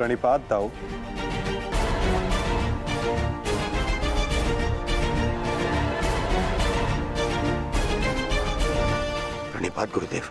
प्रणिपात दाऊ। प्रणिपात गुरुदेव।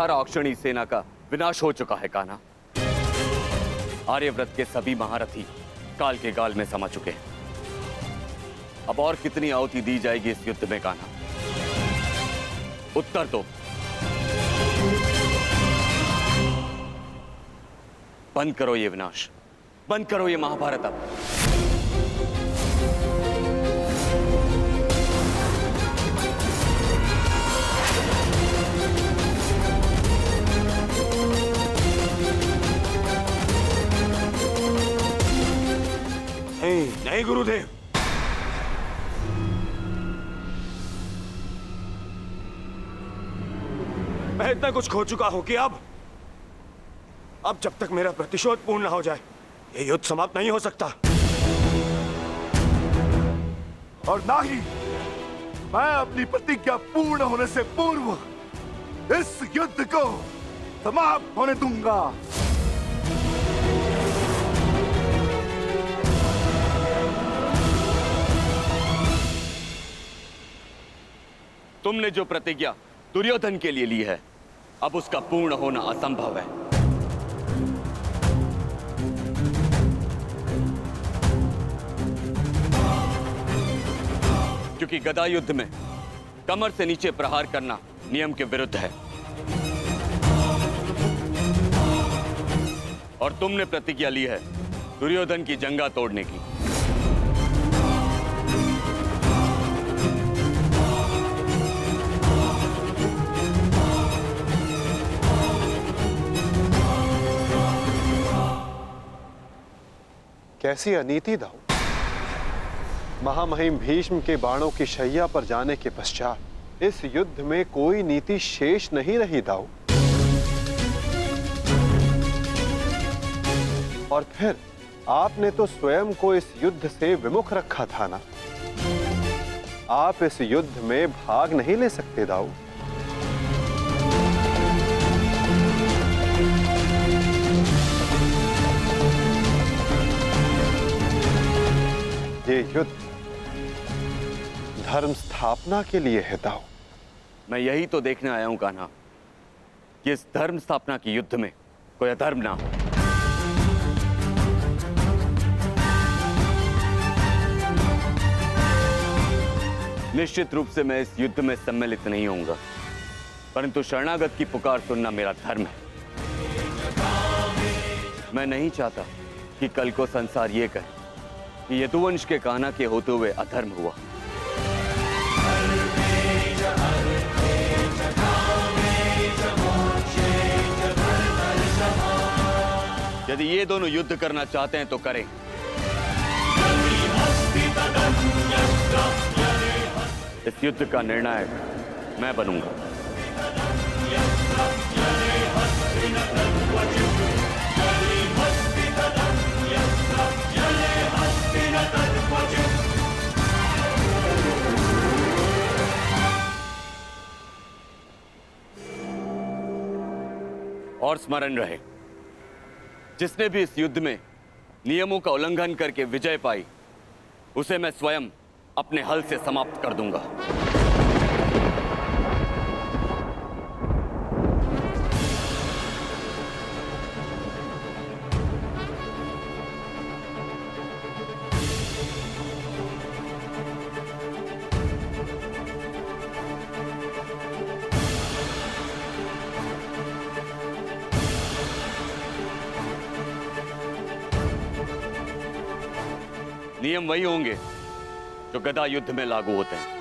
अक्षणी सेना का विनाश हो चुका है कान्हा। आर्यव्रत के सभी महारथी काल के गाल में समा चुके हैं। अब और कितनी आहुति दी जाएगी इस युद्ध में कान्हा? उत्तर दो। बंद करो ये विनाश, बंद करो ये महाभारत अब। नहीं गुरुदेव, मैं इतना कुछ खो चुका हूं कि अब जब तक मेरा प्रतिशोध पूर्ण न हो जाए ये युद्ध समाप्त नहीं हो सकता। और ना ही मैं अपनी प्रतिज्ञा पूर्ण होने से पूर्व इस युद्ध को समाप्त होने दूंगा। तुमने जो प्रतिज्ञा दुर्योधन के लिए ली है, अब उसका पूर्ण होना असंभव है। क्योंकि गदा युद्ध में कमर से नीचे प्रहार करना नियम के विरुद्ध है। और तुमने प्रतिज्ञा ली है दुर्योधन की जंगा तोड़ने की। कैसी अनीति दाऊ। महामहिम भीष्म के बाणों की शैया पर जाने के पश्चात इस युद्ध में कोई नीति शेष नहीं रही दाऊ। और फिर आपने तो स्वयं को इस युद्ध से विमुख रखा था ना। आप इस युद्ध में भाग नहीं ले सकते दाऊ। ये युद्ध धर्म स्थापना के लिए है दाऊ। मैं यही तो देखने आया हूं कान्हा कि इस धर्म स्थापना के युद्ध में कोई अधर्म ना हो। निश्चित रूप से मैं इस युद्ध में सम्मिलित नहीं होऊंगा, परंतु शरणागत की पुकार सुनना मेरा धर्म है। मैं नहीं चाहता कि कल को संसार ये कहे कि यदुवंश के कान्हा के होते हुए अधर्म हुआ। यदि ये दोनों युद्ध करना चाहते हैं तो करें। इस युद्ध का निर्णायक मैं बनूंगा। और स्मरण रहे, जिसने भी इस युद्ध में नियमों का उल्लंघन करके विजय पाई, उसे मैं स्वयं अपने हल से समाप्त कर दूंगा। नियम वही होंगे जो गदा युद्ध में लागू होते हैं।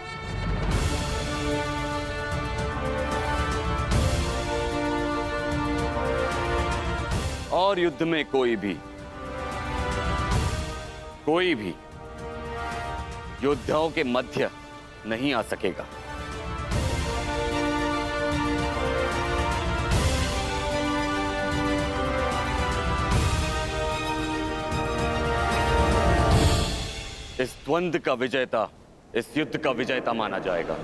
और युद्ध में कोई भी कोई भी योद्धाओं के मध्य नहीं आ सकेगा। इस द्वंद्व का विजेता इस युद्ध का विजेता माना जाएगा।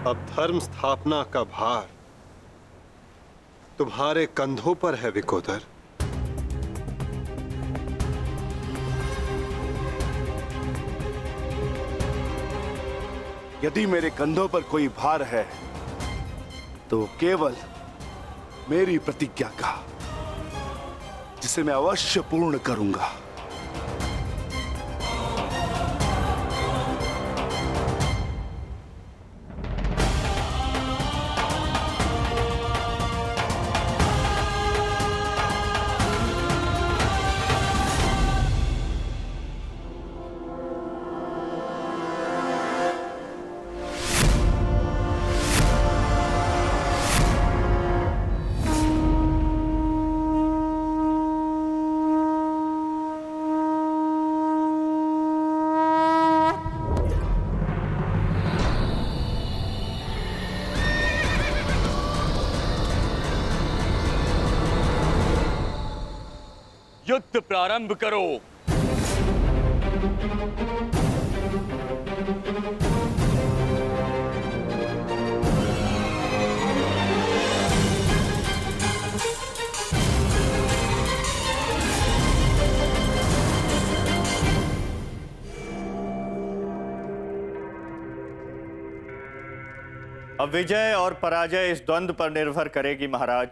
अब धर्म स्थापना का भार तुम्हारे कंधों पर है विकोदर। यदि मेरे कंधों पर कोई भार है तो केवल मेरी प्रतिज्ञा का, जिसे मैं अवश्य पूर्ण करूंगा। युद्ध प्रारंभ करो। अब विजय और पराजय इस द्वंद्व पर निर्भर करेगी महाराज।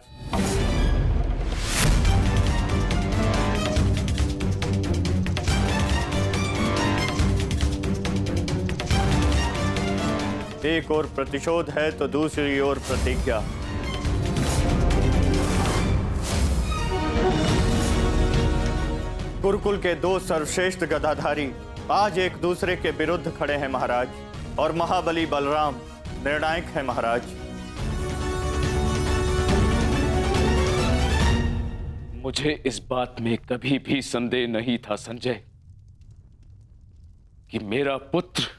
एक ओर प्रतिशोध है तो दूसरी ओर प्रतिज्ञा। गुरुकुल के दो सर्वश्रेष्ठ गदाधारी आज एक दूसरे के विरुद्ध खड़े हैं महाराज, और महाबली बलराम निर्णायक है महाराज। मुझे इस बात में कभी भी संदेह नहीं था संजय कि मेरा पुत्र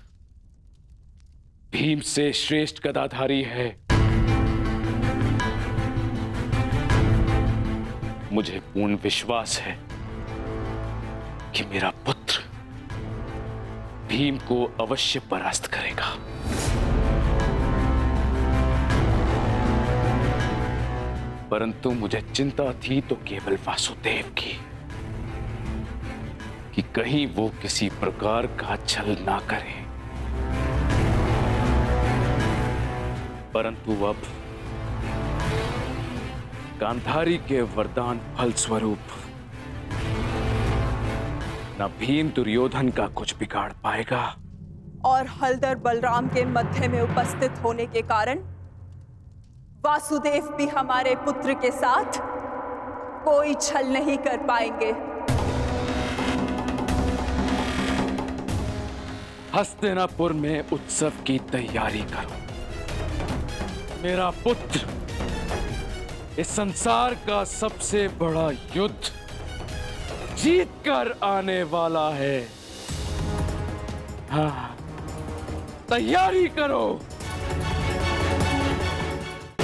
भीम से श्रेष्ठ गदाधारी है। मुझे पूर्ण विश्वास है कि मेरा पुत्र भीम को अवश्य परास्त करेगा। परंतु मुझे चिंता थी तो केवल वासुदेव की, कि कहीं वो किसी प्रकार का छल ना करे। परंतु अब गांधारी के वरदान फलस्वरूप न भीम दुर्योधन का कुछ बिगाड़ पाएगा, और हलधर बलराम के मध्य में उपस्थित होने के कारण वासुदेव भी हमारे पुत्र के साथ कोई छल नहीं कर पाएंगे। हस्तिनापुर में उत्सव की तैयारी करो। मेरा पुत्र इस संसार का सबसे बड़ा युद्ध जीत कर आने वाला है। हाँ, तैयारी करो।